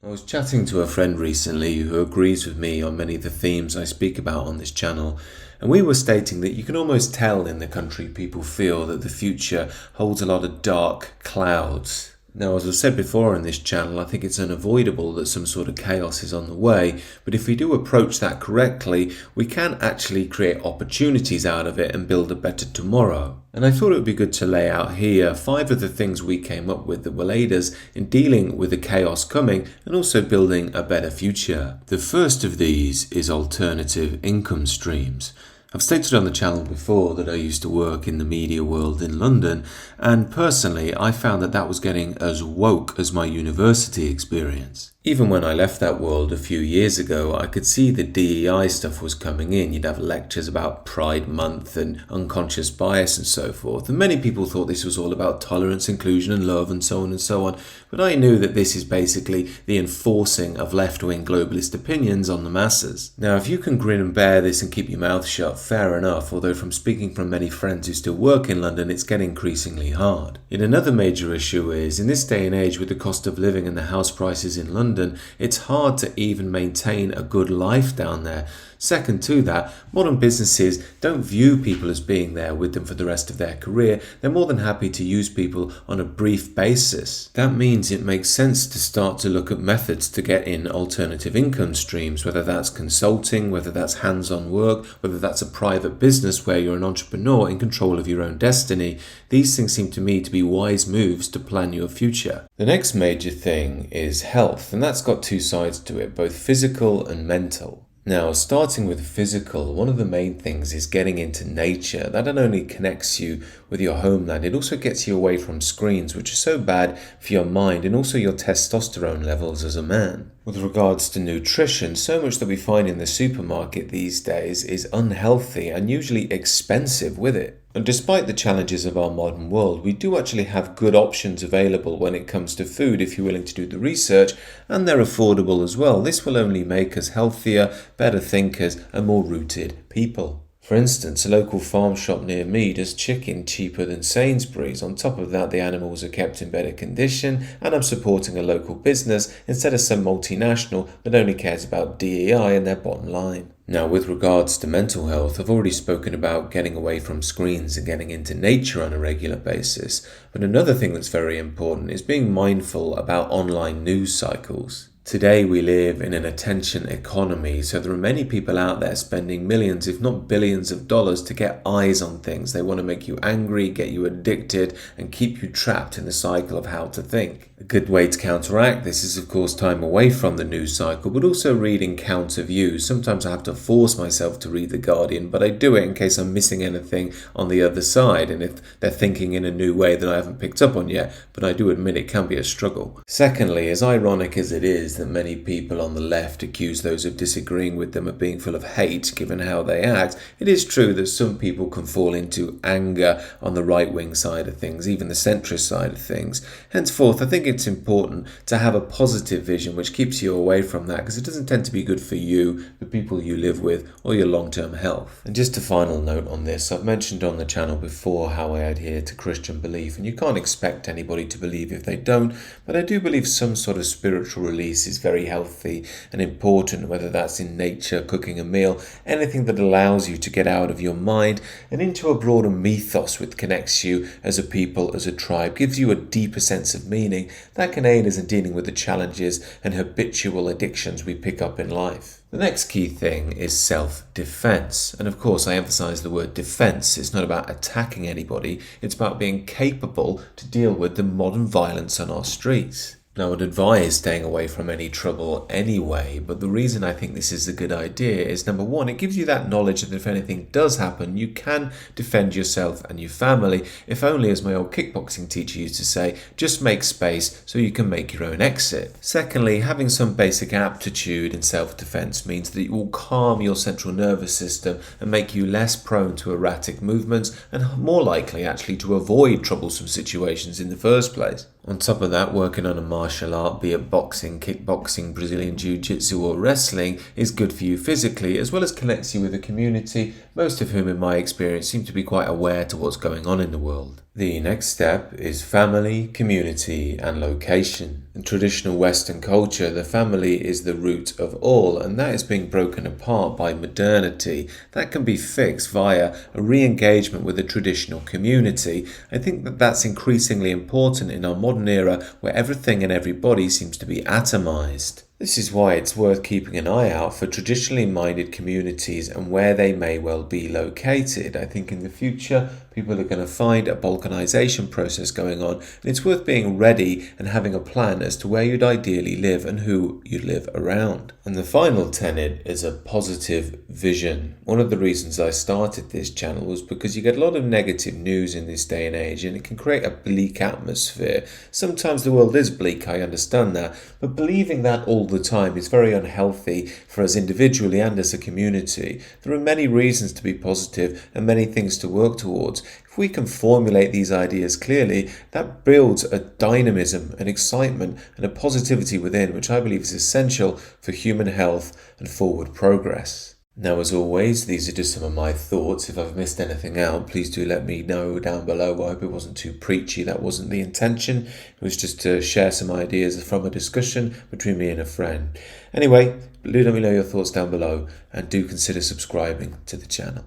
I was chatting to a friend recently who agrees with me on many of the themes I speak about on this channel, and we were stating that you can almost tell in the country people feel that the future holds a lot of dark clouds. Now, as I've said before on this channel, I think it's unavoidable that some sort of chaos is on the way, but if we do approach that correctly, we can actually create opportunities out of it and build a better tomorrow. And I thought it would be good to lay out here 5 of the things we came up with that will aid us in dealing with the chaos coming and also building a better future. The first of these is alternative income streams. I've stated on the channel before that I used to work in the media world in London, and personally I found that that was getting as woke as my university experience. Even when I left that world a few years ago, I could see the DEI stuff was coming in. You'd have lectures about Pride Month and unconscious bias and so forth. And many people thought this was all about tolerance, inclusion and love and so on and so on. But I knew that this is basically the enforcing of left-wing globalist opinions on the masses. Now, if you can grin and bear this and keep your mouth shut, fair enough. Although from speaking from many friends who still work in London, it's getting increasingly hard. Yet another major issue is, in this day and age with the cost of living and the house prices in London, it's hard to even maintain a good life down there. Second to that, modern businesses don't view people as being there with them for the rest of their career. They're more than happy to use people on a brief basis. That means it makes sense to start to look at methods to get in alternative income streams, whether that's consulting, whether that's hands-on work, whether that's a private business where you're an entrepreneur in control of your own destiny. These things seem to me to be wise moves to plan your future. The next major thing is health, and that's got 2 sides to it, both physical and mental. Now, starting with physical, one of the main things is getting into nature. That not only connects you with your homeland, it also gets you away from screens, which are so bad for your mind and also your testosterone levels as a man. With regards to nutrition, so much that we find in the supermarket these days is unhealthy and usually expensive with it. And despite the challenges of our modern world, we do actually have good options available when it comes to food if you're willing to do the research, and they're affordable as well. This will only make us healthier, better thinkers, and more rooted people. For instance, a local farm shop near me does chicken cheaper than Sainsbury's. On top of that, the animals are kept in better condition, and I'm supporting a local business instead of some multinational that only cares about DEI and their bottom line. Now, with regards to mental health, I've already spoken about getting away from screens and getting into nature on a regular basis. But another thing that's very important is being mindful about online news cycles. Today we live in an attention economy, so there are many people out there spending millions, if not billions of dollars to get eyes on things. They want to make you angry, get you addicted, and keep you trapped in the cycle of how to think. A good way to counteract this is, of course, time away from the news cycle, but also reading counter views. Sometimes I have to force myself to read The Guardian, but I do it in case I'm missing anything on the other side, and if they're thinking in a new way that I haven't picked up on yet, but I do admit it can be a struggle. Secondly, as ironic as it is that many people on the left accuse those of disagreeing with them of being full of hate given how they act, it is true that some people can fall into anger on the right-wing side of things, even the centrist side of things. Henceforth, I think it's important to have a positive vision which keeps you away from that, because it doesn't tend to be good for you, the people you live with, or your long-term health. And just a final note on this, I've mentioned on the channel before how I adhere to Christian belief, and you can't expect anybody to believe if they don't, but I do believe some sort of spiritual release is very healthy and important, whether that's in nature, cooking a meal, anything that allows you to get out of your mind and into a broader mythos which connects you as a people, as a tribe, gives you a deeper sense of meaning that can aid us in dealing with the challenges and habitual addictions we pick up in life. The next key thing is self-defense. And of course, I emphasize the word defense. It's not about attacking anybody. It's about being capable to deal with the modern violence on our streets. Now, I would advise staying away from any trouble anyway, but the reason I think this is a good idea is, number one, it gives you that knowledge that if anything does happen, you can defend yourself and your family, if only, as my old kickboxing teacher used to say, just make space so you can make your own exit. Secondly, having some basic aptitude in self-defense means that it will calm your central nervous system and make you less prone to erratic movements and more likely actually to avoid troublesome situations in the first place. On top of that, working on a martial art, be it boxing, kickboxing, Brazilian jiu-jitsu or wrestling, is good for you physically, as well as connects you with a community most of whom in my experience seem to be quite aware to what's going on in the world. The next step is family, community and location. In traditional Western culture, the family is the root of all, and that is being broken apart by modernity. That can be fixed via a re-engagement with a traditional community. I think that that's increasingly important in our modern era where everything and everybody seems to be atomized. This is why it's worth keeping an eye out for traditionally minded communities and where they may well be located. I think in the future, people are going to find a balkanization process going on, and it's worth being ready and having a plan as to where you'd ideally live and who you'd live around. And the final tenet is a positive vision. One of the reasons I started this channel was because you get a lot of negative news in this day and age, and it can create a bleak atmosphere. Sometimes the world is bleak, I understand that, but believing that all the time is very unhealthy for us individually and as a community. There are many reasons to be positive and many things to work towards. If we can formulate these ideas clearly, that builds a dynamism, an excitement and a positivity within, which I believe is essential for human health and forward progress. Now, as always, these are just some of my thoughts. If I've missed anything out, please do let me know down below. I hope it wasn't too preachy. That wasn't the intention. It was just to share some ideas from a discussion between me and a friend. Anyway, do let me know your thoughts down below and do consider subscribing to the channel.